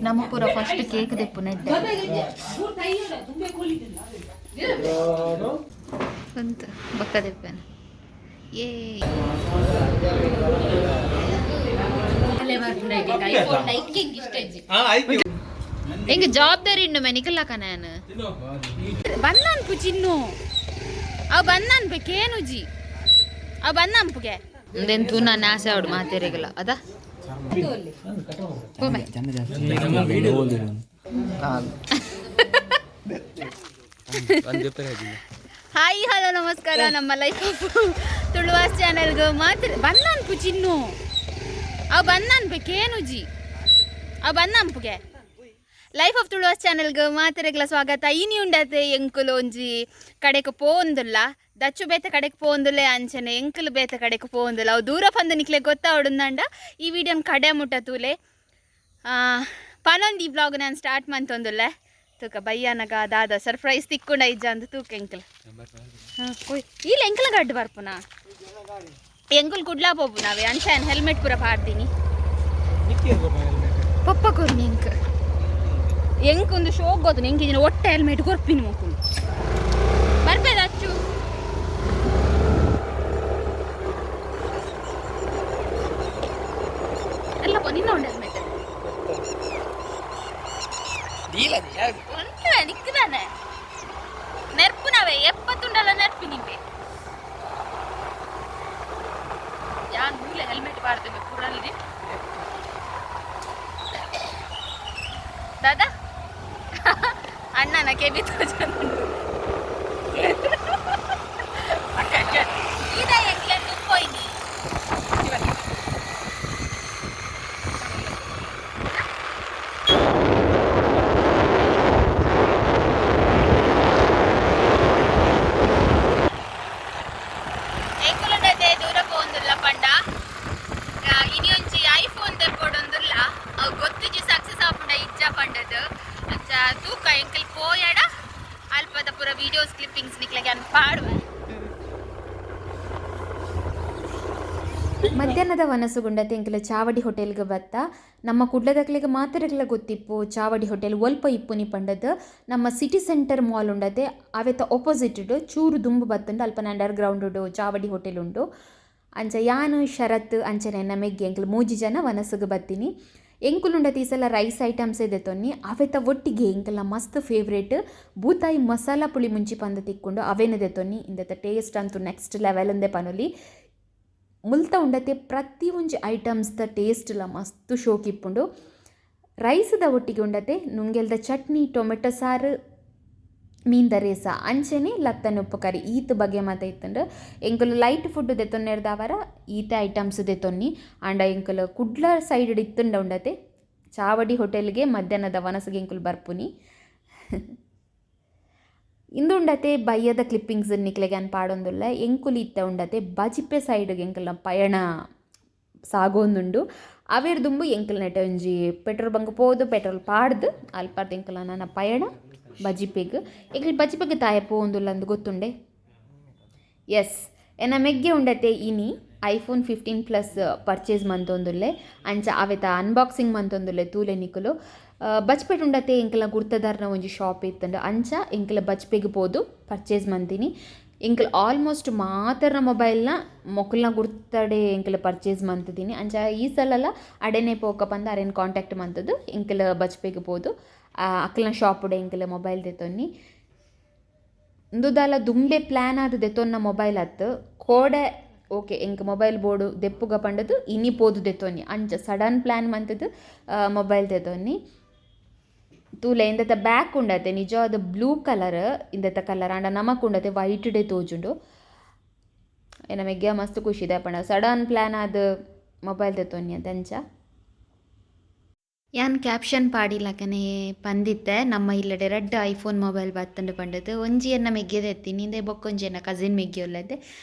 ನಮ್ಮ ಪೂರ first cake ದೆಪ್ಪು ನೆಡ್ಡೆ ಅಂತ ಬಕ್ಕ ದೆಪ್ಪೇನೆ ಏ ಎಂಗ ಜವಾಬ್ದಾರಿ ಉಂಡು ಮೆನಿಕಲ್ಲ ಕನಾನ ಬಂದನ್ಪು ಚಿನ್ನು ಅವು ಬಂದನ್ಪು ಕೇನುಜಿ ಅವು ಬಂದನ್ಪುಗೆ ಎಂತೂ ನಾನು ಆಸೆ ಅವಡು ಮಾತೇರೆಗಲ್ಲ ಅದ ಹಾಯ್ ಹಲೋ ನಮಸ್ಕಾರ ನಮ್ಮ ಲೈಫ್ ತುಳುವಾಸ್ ಚಾನೆಲ್ಗೆ ಮಾತ್ರ ಬಂದನ್ಪು ಚಿನ್ನು ಅವು ಬಂದನ್ಪು ಕೇನುಜಿ ಅವು ಬಂದನ್ಪುಗೆ ಲೈಫ್ ಆಫ್ ತುಳುವಾಸ್ ಚಾನೆಲ್ಗೆ ಮಾತೆರೆಗ್ಲ ಸ್ವಾಗತ ಇನಿ ಉಂಡತೆ ಎಂಕುಲು ಒಂಜಿ ಕಡೆಗೆ ಪೋಂದುಲ್ಲ ದಚ್ಚು ಬೇತೆ ಕಡೆಗೆ ಪೋಂದುಲೆ ಅಂಚನೆ ಎಂಕುಲು ಬೇತೆ ಕಡೆಗೆ ಪೋಂದುಲ್ಲ ಅವು ದೂರ ಬಂದು ನಿಕ್ಲೆ ಗೊತ್ತಾವಡುಂದಂಡ ಈ ವಿಡಿಯೋನ ಕಡೆ ಮುಟ್ಟತೂಲೆ ಪನೊಂದು ಈ ವ್ಲಾಗ್ ನಾನು ಸ್ಟಾರ್ಟ್ ಮಂತೊಂದುಲ್ಲೆ ತೂಕ ಬಯ್ಯನಗ ದಾದ ಸರ್ಪ್ರೈಸ್ ತಿಕ್ಕೊಂಡ ಇಜ್ಜ ಅಂದು ತೂಕ ಎಂಕಲ್ ಇಲ್ಲ ಎಂಕಲ ಗಡ್ಡು ಬರ್ಪುನಾ ಎಂಕುಲ್ ಕುಡ್ಲಾ ಪೋಪು ನಾವೇ ಅಂಚೆನ್ ಹೆಲ್ಮೆಟ್ ಪೂರ ಪಾಡ್ತೀನಿ ಪಪ್ಪ ಕೊರ್ನಿ ಎಂಕೊಂದು ಶೋಕ್ ಗೊತ್ತು ಎಂಕ್ ಇದನ್ನ ಒಟ್ಟೆ ಹೆಲ್ಮೆಟ್ ಕೊರ್ಪಿನಿ ಮಕ್ಕಳು ಬರ್ಬೇದ ಅಚ್ಚು ಎಲ್ಲಪ್ಪ ನಿನ್ನ ಉಂಟು ಹೆಲ್ಮೆಟ್ ಉಂಟು ನಿಕ್ಕಿದಾನೆ ನೆರ್ಪು ನಾವೇ ಎಪ್ಪತ್ತುಂಡಲ್ಲ ನೆರ್ಪಿ ನಿಂಬೆ ಯಾನ್ ಮೂಲೆ ಹೆಲ್ಮೆಟ್ ಬಾಡ್ತೇವೆ ಪೂರಲ್ಲಿ ದಾದಾ ಅಣ್ಣನ ಕೆಬಿ ತೋಜನು ಇದ ಎಂಗ್ಲೆ ತುಪ್ಪೊಯ್ನಿ ಎಂಕುಲುಂಡತೆ ದೂರ ಪೋಂದುಲ್ಲ ಪಂಡ ಇನಿ ಒಂಜಿ ಐಫೋನ್ ತೆಕ್ಕೊಡೊಂದುಲ್ಲ ಅವು ಗೊತ್ತಿಜಿ ಸಕ್ಸಸ್ ಆಪುಂಡ ಇಜ್ಜ ಪಂಡದು ತೂಕ ಎಂಕಲ್ ಪೋಯಡ ಅಲ್ಪದ ಪೂರ ವಿಡಿಯೋಸ್ ಕ್ಲಿಪ್ಪಿಂಗ್ಸ್ ನಿಕ್ಲೆಗೆ ಅನ್ ಪಾಡುವೆ ಮಧ್ಯಾಹ್ನದ ವನಸುಗುಂಡತೆ ಎಂಕಲ ಚಾವಡಿ ಹೋಟೆಲ್ಗೆ ಬತ್ತ ನಮ್ಮ ಕುಡ್ಲದಕ್ಲೆಗೆ ಮಾತೆರೆಗ್ಲ ಗೊತ್ತಿಪ್ಪು ಚಾವಡಿ ಹೋಟೆಲ್ ಒಲ್ಪ ಇಪ್ಪುನಿ ಪಂಡದು ನಮ್ಮ ಸಿಟಿ ಸೆಂಟರ್ ಮಾಲ್ ಉಂಡತೆ ಅವೆತ್ತ ಆಪೋಸಿಟ್ ಚೂರು ದುಂಬು ಬತ್ತುಂಡು ಅಲ್ಪನ ಅಂಡರ್ ಗ್ರೌಂಡ್ ಚಾವಡಿ ಹೋಟೆಲ್ ಉಂಡು ಅಂಚ ಯಾನು ಶರತ್ ಅಂಚನೆ ನಮೆಗ್ಗೆ ಎಂಕಲ್ 3 ಜನ ವನಸುಗೆ ಬತ್ತೀನಿ ಎಂಕುಲುಂಡತಿ ಈ ಸಲ ರೈಸ್ ಐಟಮ್ಸ್ ಇದೆ ತೊನ್ನಿ ಅವೆತ ಒಟ್ಟಿಗೆ ಎಂಕಲ್ಲ ಮಸ್ತ್ ಫೇವ್ರೇಟ್ ಬೂತಾಯಿ ಮಸಾಲ ಪುಳಿ ಮುಂಚಿ ಪಂದ ತಿಕ್ಕೊಂಡು ಅವೇನದೆ ತೊನ್ನಿ ಇಂದತ್ತ ಟೇಸ್ಟ್ ಅಂತೂ ನೆಕ್ಸ್ಟ್ ಲೆವೆಲ್ ಅಂದೆ ಪನೊಲಿ ಮುಲ್ತ ಉಂಡತೆ ಪ್ರತಿ ಒಂಜಿ ಐಟಮ್ಸ್ದ ಟೇಸ್ಟ್ಲ ಮಸ್ತ್ ಶೋಕಿಪ್ಪುಂಡು ರೈಸ್ದ ಒಟ್ಟಿಗೆ ಉಂಡತೆ ನುಂಗೆಲ್ದ ಚಟ್ನಿ ಟೊಮೆಟೊ ಸಾರು ಮೀನ್ದ ರೇಸ ಅಂಚೆನೆ ಲತ್ತನ ಉಪ್ಪು ಕರಿ ಈತ ಬಗೆ ಮಾತ ಇತ್ತಂಡು ಎಂಕುಲು ಲೈಟ್ ಫುಡ್ ದೆತ್ತೊನ್ನೆರ್ದಾವರ ಈತ ಐಟಮ್ಸ್ ದೆತ್ತೊನ್ನಿ ಆಂಡ ಎಂಕುಲು ಕುಡ್ಲ ಸೈಡ್ ಇತ್ತುಂಡ ಉಂಡತೆ ಚಾವಡಿ ಹೋಟೆಲ್ಗೆ ಮಧ್ಯಾಹ್ನದ ವನಸಿಗೆ ಎಂಕುಲು ಬರ್ಪುನಿ ಇಂದು ಉಂಡತೆ ಬಯ್ಯದ ಕ್ಲಿಪ್ಪಿಂಗ್ಸ್ ನಿಕ್ಲೆಗೆ ಅನ್ ಪಾಡೊಂದುಲ್ಲ ಎಂಕುಲು ಇತ್ತ ಉಂಡತೆ ಬಜಿಪೆ ಸೈಡ್ಗೆ ಎಂಕುಲ ಪಯಣ ಸಾಗೋಂದುಂಡು ಅವೇರ್ದುಂಬು ಎಂಕುಲು ನೆಟ ಒಂಜಿ ಪೆಟ್ರೋಲ್ ಬಂಕ್ ಪೋದು ಪೆಟ್ರೋಲ್ ಪಾಡ್ದು ಅಲ್ಪಾರ್ದು ಎಂಕುಲ ನನ್ನ ಪಯಣ ಬಜಿಪೆಗ್ ಎಂಕಲ್ ಬಜಿಪೆಗ್ ತಾಯ ಪೋಂದುಲ್ಲ ಅಂದು ಗೊತ್ತುಂಡೆ ಎಸ್ ಎನ್ನ ಮೆಗ್ಗೆ ಉಂಡತೆ ಇನಿ ಐಫೋನ್ 15+ ಪರ್ಚೇಸ್ ಮಂತೊಂದುಲ್ಲೆ ಅಂಚ ಅವೆತ ಅನ್ಬಾಕ್ಸಿಂಗ್ ಮಂತೊಂದುಲ್ಲೆ ತೂಲೆ ನಿಕುಲು ಬಜ್ಪೆಟ್ ಉಂಡತೆ ಎಂಕಲ ಗುರ್ತದಾರ್ನ ಒಂಜಿ ಶಾಪ್ ಇತ್ತಂಡು ಅಂಚ ಎಂಕಲ ಬಜ್ಪೆಗ್ ಪೋದು ಪರ್ಚೇಸ್ ಮಂತೀನಿ ಎಂಕಲ್ ಆಲ್ಮೋಸ್ಟ್ ಮಾತರ್ನ ಮೊಬೈಲ್ನ ಮೊಕಲ್ನ ಗುರ್ತಡೆ ಎಂಕಲ ಪರ್ಚೇಸ್ ಮಂತಿದ್ದೀನಿ ಅಂಚ ಈ ಸಲ ಅಡೆನೆ ಪೋಕ ಪಂದ ಅರೇನು ಕಾಂಟ್ಯಾಕ್ಟ್ ಮಂತದ್ದು ಎಂಕಲ ಬಜ್ಪೆಗ್ ಪೋದು ಅಕ್ಕಲ್ನ ಶಾಪುಡೆ ಎಂಕಲ ಮೊಬೈಲ್ ದೆತ್ತೊನ್ನಿ ಇಂದುದಾಲ ದುಂಬೆ ಪ್ಲ್ಯಾನ್ ಆದ ದೆತ್ತೊನ್ನ ಮೊಬೈಲ್ ಅತ್ತು ಕೋಡೆ ಓಕೆ ಎಂಕ್ ಮೊಬೈಲ್ ಬೋರ್ಡು ದೆಪ್ಪುಗ ಪಂಡದು ಇನಿ ಪೋದು ದೆತ್ತೊನ್ನಿ ಅಂಚ ಸಡನ್ ಪ್ಲ್ಯಾನ್ ಮಂತದ್ದು ಮೊಬೈಲ್ ದೆತ್ತೊನ್ನಿ ತೂಲೆ ಇಂದತ್ತ ಬ್ಯಾಕ್ ಉಂಡತೆ ನಿಜವಾದ ಬ್ಲೂ ಕಲರ್ ಇಂದತ್ತ ಕಲರ್ ಆಂಡ ನಮಕ್ ಉಂಡತೆ ವೈಟ್ ಡೇ ತೋಜುಂಡು ಏನ ಮೆಗ್ಗ ಮಸ್ತ್ ಖುಷಿ ಇದೆ ಪಂಡ ಸಡನ್ ಪ್ಲ್ಯಾನ್ ಆದ ಮೊಬೈಲ್ ದೆತ್ತೊನ್ನಿ ಅಂತ ಅಂಚ ಯಾನ್ ಕ್ಯಾಪ್ಷನ್ ಪಾಡಿಲಕನೆ ಪಂದಿತ್ತೆ ನಮ್ಮ ಇಲ್ಲಡೆ ರೆಡ್ ಐಫೋನ್ ಮೊಬೈಲ್ ಬತ್ತಂಡು ಪಂಡದು ಒಂಜಿ ಎನ್ನ ಮೆಗ್ಗೆದ ಎತ್ತೀನಿ ಇಂದೆ ಬೊಕ್ಕೊಂಜಿ ಎನ್ನ ಕಸಿನ್ ಮೆಗ್ಗೆ ಉಳ್ಳದೆ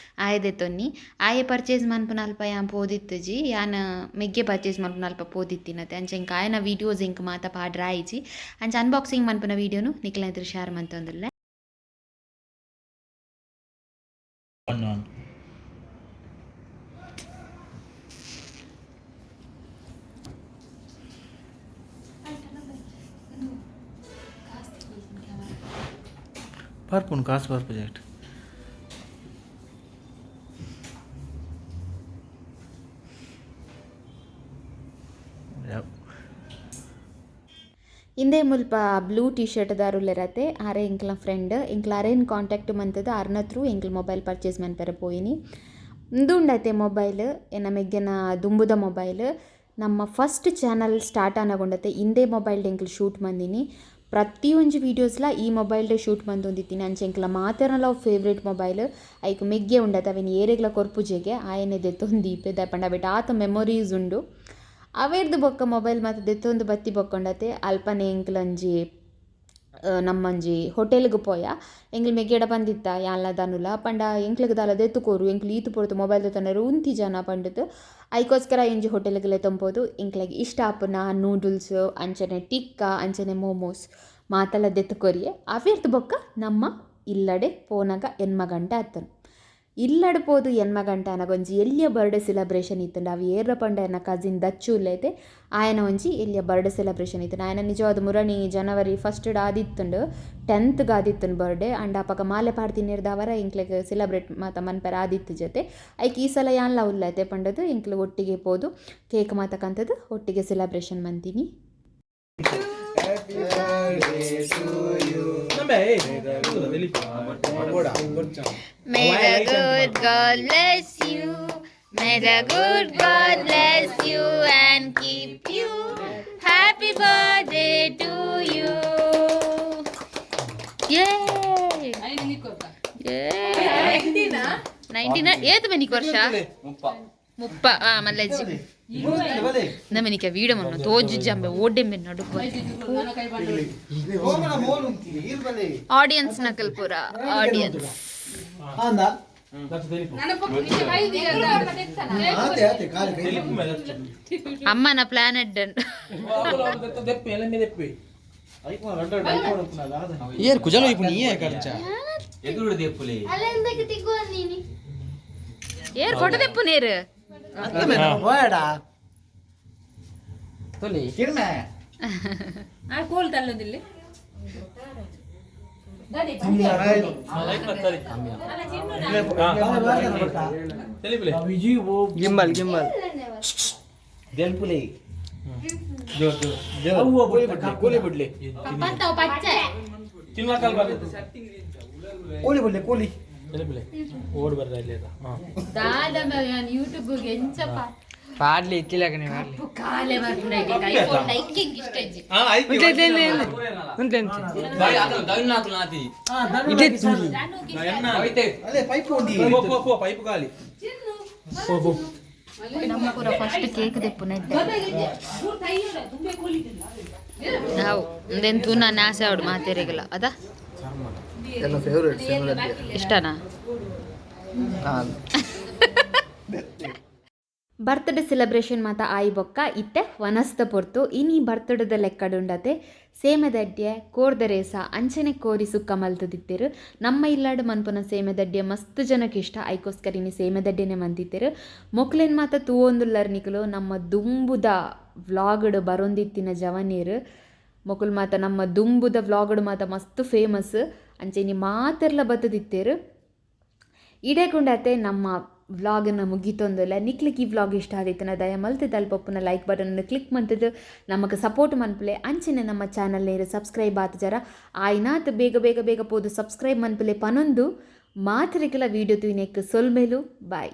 ಆಯದೆ ತೊನ್ನಿ ಆಯೆ ಪರ್ಚೇಸ್ ಮನ್ಪುನ ಅಲ್ಪ ಯಾನ್ ಪೋದಿತ್ತು ಜಿ ಯಾನ್ ಮೆಗ್ಗೆ ಪರ್ಚೇಸ್ ಮನ್ಪುನ ಅಲ್ಪ ಪೋದಿತ್ತಿನತೆ ಅಂಚ ಇಂಕ ಆಯನ ವೀಡಿಯೋಸ್ ಇಂಕ ಮಾತ ಪಾಡ್ರ ಆಯ್ಜಿ ಅಂಚ ಅನ್ಬಾಕ್ಸಿಂಗ್ ಮನ್ಪುನ ವೀಡಿಯೋನು ನಿಕ್ಲ ಎದುರು ಶೇರ್ ಮಂತೊಂದುಲ್ಲೆ ಪಾರ್ಪುನು ಕಾಸು ಪಾರ್ಪು ಜಾಕ್ಟ್ ಇಂದೇ ಮುಲ್ಪ ಬ್ಲೂ ಟಿ ಶರ್ಟ್ ದಾರುಲೆರತೆ ಅರೆ ಎಂಕ್ಲ ಫ್ರೆಂಡ್ ಎಂಕ್ಲ ಅರೇನ್ ಕಾಂಟ್ಯಾಕ್ಟ್ ಮಂತದ ಅರ್ನ ಥ್ರೂ ಎಂಕ್ಲ ಮೊಬೈಲ್ ಪರ್ಚೇಸ್ ಮನ್ಪೆರೆ ಪೋಯಿನಿ ಉಂದುಂಡತೆ ಮೊಬೈಲ್ ಎನ್ನ ಮೆಗ್ಗೆನ ದುಂಬುದ ಮೊಬೈಲ್ ನಮ್ಮ ಫಸ್ಟ್ ಚಾನಲ್ ಸ್ಟಾರ್ಟ್ ಆನಗೊಂಡತೆ ಇಂದೇ ಮೊಬೈಲ್ ಎಂಕ್ಲು ಶೂಟ್ ಮಂದಿನಿ ಪ್ರತಿಯೊಂಜಿ ವೀಡಿಯೋಸ್ಲ ಈ ಮೊಬೈಲ್ಡೆ ಶೂಟ್ ಮಂದೊಂದಿತ್ತೀನಿ ಅಂಚೆ ಎಂಕ್ಲ ಮಾತೆರ್ನಲ ಫೇವ್ರೇಟ್ ಮೊಬೈಲ್ ಐಕ್ ಮೆಗ್ಗೆ ಉಂಡತೆ ಅವೆನ್ ಏರೆಗ್ಲ ಕೊರ್ಪುಜೆಗೆ ಆಯನೆ ದೆತ್ತೊಂದೀಪೆ ದಯಪಂಡ ಅವೆಟ್ ಆತ ಮೆಮೊರೀಸ್ ಉಂಡು ಅವೇರ್ದು ಬೊಕ್ಕ ಮೊಬೈಲ್ ಮತ್ತು ದೆತ್ತೊಂದು ಬತ್ತಿ ಬೊಕ್ಕೊಂಡತೆ ಅಲ್ಪನೆ ಎಂಕ್ಲಂಜಿ ನಮ್ಮಂಜಿ ಹೋಟೆಲ್ಗೆ ಪೋಯ ಎಂಕ್ಲು ಮೆಗ್ಗೆಡ ಬಂದಿತ್ತ ಯಾನ್ಲ ದನುಲ ಪಂಡ ಎಂಕ್ಲಿಗೆ ದಾಲ ದೆತ್ತುಕೋರು ಎಂಕ್ಲು ಈತು ಪೊರ್ತು ಮೊಬೈಲ್ ದೆತ್ತನರು ಉಂತಿ ಜನ ಪಂಡದು ಐಕೋಸ್ಕರ ಎಂಜಿ ಹೋಟೆಲ್ಗೆಲೆ ತಂಪೋದು ಎಂಕ್ಲೆಗೆ ಇಷ್ಟ ಆಪುನ ನೂಡಲ್ಸ್ ಅಂಚನೆ ಟಿಕ್ಕ ಅಂಚನೆ ಮೋಮೋಸ್ ಮಾತೆಲ್ಲ ದೆತ್ತುಕೊರಿಯೆ ಅವೇರ್ದು ಬೊಕ್ಕ ನಮ್ಮ ಇಲ್ಲಡೆ ಪೋನಾಗ ಎನ್ಮ ಗಂಟೆ ಆತನು ಇಲ್ಲಡೆ ಪೋದು ಎನ್ಮ ಗಂಟೆ ಅನಗೊಂಜಿ ಎಲ್ಲಿಯ ಬರ್ಡೇ ಸೆಲೆಬ್ರೇಷನ್ ಇತ್ತಂಡು ಅವು ಏರ್ರ ಪಂಡ ಎನ್ನ ಕಸಿನ್ ದಚ್ಚು ಉಲ್ಲೈತೆ ಆಯನ ಒಂಜಿ ಎಲ್ಲಿಯ ಬರ್ಡೇ ಸೆಲೆಬ್ರೇಷನ್ ಇತ್ತು ಆಯನ ನಿಜವಾದ ಮುರಣಿ ಜನವರಿ 1 ಆದಿತ್ತುಂಡು 10ಗೆ ಆದಿತ್ತುಂಡು ಬರ್ಡೇ ಅಂಡ್ ಅಪಗ ಮಾಲೆ ಪಾಡ್ತಿನಿರ್ದ ಅವರ ಎಂಕ್ಲೆಗೆ ಸೆಲೆಬ್ರೇಟ್ ಮಾತ ಮನ್ಪೆರ ಆದಿತ್ತು ಜೊತೆ ಐಕ್ ಈ ಸಲ ಯಾನ್ಲ ಉಲ್ಲೈತೆ ಪಂಡದು ಎಂಕ್ಲು ಒಟ್ಟಿಗೆ ಪೋದು ಕೇಕ್ ಮಾತಕ್ಕಂಥದ್ದು ಒಟ್ಟಿಗೆ celebration ಮಂತೀನಿ. May the good God bless you. May the good God bless you and keep you. Happy birthday to you. Yay! Yay! 19 ಏತು ಮನಿಕ್ ವರ್ಷ ಮುಪ್ಪ ಮಲ್ಲಜ್ಜಿ ನಮನಿಕ ವೀಡ ಮನ್ನ ತೋಜು ಜಂಬೆ ಓಡೆಂಬೆ ನಡುಕು ಆಡಿಯನ್ಸ್ ನಕಲ್ ಪೂರ ಆಡಿಯನ್ಸ್ ಅಮ್ಮನ ಪ್ಲಾನೆಟ್ ಏರ್ ಕುಜಲ ಇಪುನಿ ಏ ಕರ್ಚ ಎದುರು ದೆಪ್ಪುಲೆ ಏರ್ ಫೋಟೋ ದೆಪ್ಪು ನೇರು ಹೋಯಡಾ ತೊಲಿ ಕಿರ್ಮೆ ಆ ಕೋಲ್ ತಳ್ಳೋದಿಲ್ಲ ಗಿಂಬಲ್ ಗಿಂಬಲ್ ದೆಲ್ಪುಲೆ ಜೋ ಜೋ ಜೋ ಅವ್ವ ಕೋಲಿ ಬಿಡ್ಲಿ ಕಪ್ಪಂತಾವ್ ಪಚ್ಚೆ ತಿನ್ಮಕಲ್ ಬರ್ತದೆ ಕೋಲಿ ಬಿಡ್ಲಿ ಕೋಲಿ ದೆಲ್ಪುಲೆ ಓಡ್ ಬರ್ತಾ ಇಲ್ಲ ದಾದ ನಾನು ಯೂಟ್ಯೂಬ್ ಗೆ ಎಂಚಪ್ಪ ಪಾಡ್ಲಿ ಇತ್ತಿಲಕನೆ ಪಾಡ್ಲಿ ಕಾಲೆ ಬರ್ತಾರೆ ಐಫೋನ್ ಲೈಕಿಂಗ್ ಇಷ್ಟ ಇಜ್ಜಿ ಉಂಟೆ ಬಾಯ್ ಆಕಲ ದೈನಾಕಲ ನಾತಿ ಇದೆ ತುಳಿ ಹೋಯ್ತೆ ಅದೇ ಪೈಪ್ ಉಂಡಿ ಪೋ ಪೈಪ್ ಖಾಲಿ ಪೋ ನಮ್ಮ ಪೂರ ಫಸ್ಟ್ ಕೇಕ್ ದೆಪ್ಪು ನೆಡ್ಡೆ ನಾವು ಒಂದೆನ್ ತೂನ ನಾಸೆ ಅವಡು ಮಾತೆರೆಗಲ ಅದ ಎಲ್ಲ ಫೇವರೇಟ್ ಇಷ್ಟನಾ ಬರ್ತ್ಡೇ ಸೆಲೆಬ್ರೇಷನ್ ಮಾತ ಆಯಿ ಬೊಕ್ಕ ಇತ್ತೆ ವನಸ್ತ ಪೊರ್ತು ಇನಿ ಬರ್ತ್ಡೇದ ಲೆಕ್ಕಡುಂಡತೆ ಸೇಮೆದಡ್ಡೆ ಕೋರ್ದರೇಸ ಅಂಚನೆ ಕೋರಿ ಸುಕ್ಕ ಮಲ್ತದಿತ್ತೆರು ನಮ್ಮ ಇಲ್ಲಾಡು ಮನ್ಪುನ ಸೇಮೆದಡ್ಡೆ ಮಸ್ತ್ ಜನಕ್ಕೆ ಇಷ್ಟ ಐಕೋಸ್ಕರ ಇನಿ ಸೇಮೆದಡ್ಡೆನೆ ಮಂತಿತ್ತೆರು ಮೊಕ್ಲೇನ್ ಮಾತ ತೂವೊಂದುಲ್ಲರ್ ನಿಕುಲು ನಮ್ಮ ದುಂಬುದ ವ್ಲಾಗ್ಡ್ ಬರೊಂದಿತ್ತಿನ ಜವನೀರು ಮೊಕುಲ್ ಮಾತ ನಮ್ಮ ದುಂಬುದ ವ್ಲಾಗ್ಡ್ ಮಾತ ಮಸ್ತ್ ಫೇಮಸ್ ಅಂಚೆನಿ ಮಾತೆರ್ಲ ಬತ್ತದಿತ್ತೇರು ಇಡೇಕುಂಡತೆ ನಮ್ಮ ವ್ಲಾಗನ್ನು ಮುಗಿತೊಂದಿಲ್ಲ ನಿಕ್ಲಿಕ್ಕೆ ಈ ವ್ಲಾಗ್ ಇಷ್ಟ ಆದಿತ್ತನ ದಯ ಮಲ್ತಿದ್ದ ಅಲ್ಪಪ್ಪನ ಲೈಕ್ ಬಟನ್ನ ಕ್ಲಿಕ್ ಮಂತದ್ದು ನಮಗೆ ಸಪೋರ್ಟ್ ಮನ್ಪಲೆ ಅಂಚನೆ ನಮ್ಮ ಚಾನಲ್ ನೇರು ಸಬ್ಸ್ಕ್ರೈಬ್ ಆತ ಜರ ಆಯ್ನಾತ್ ಬೇಗ ಬೇಗ ಬೇಗ ಪೋದು ಸಬ್ಸ್ಕ್ರೈಬ್ ಮನ್ಪಲೆ ಪನೊಂದು ಮಾತ್ರಿಕೆಲ ವೀಡಿಯೋ ತುಯಿನೆಕ್ ಸೊಲ್ಮೇಲು ಬಾಯ್.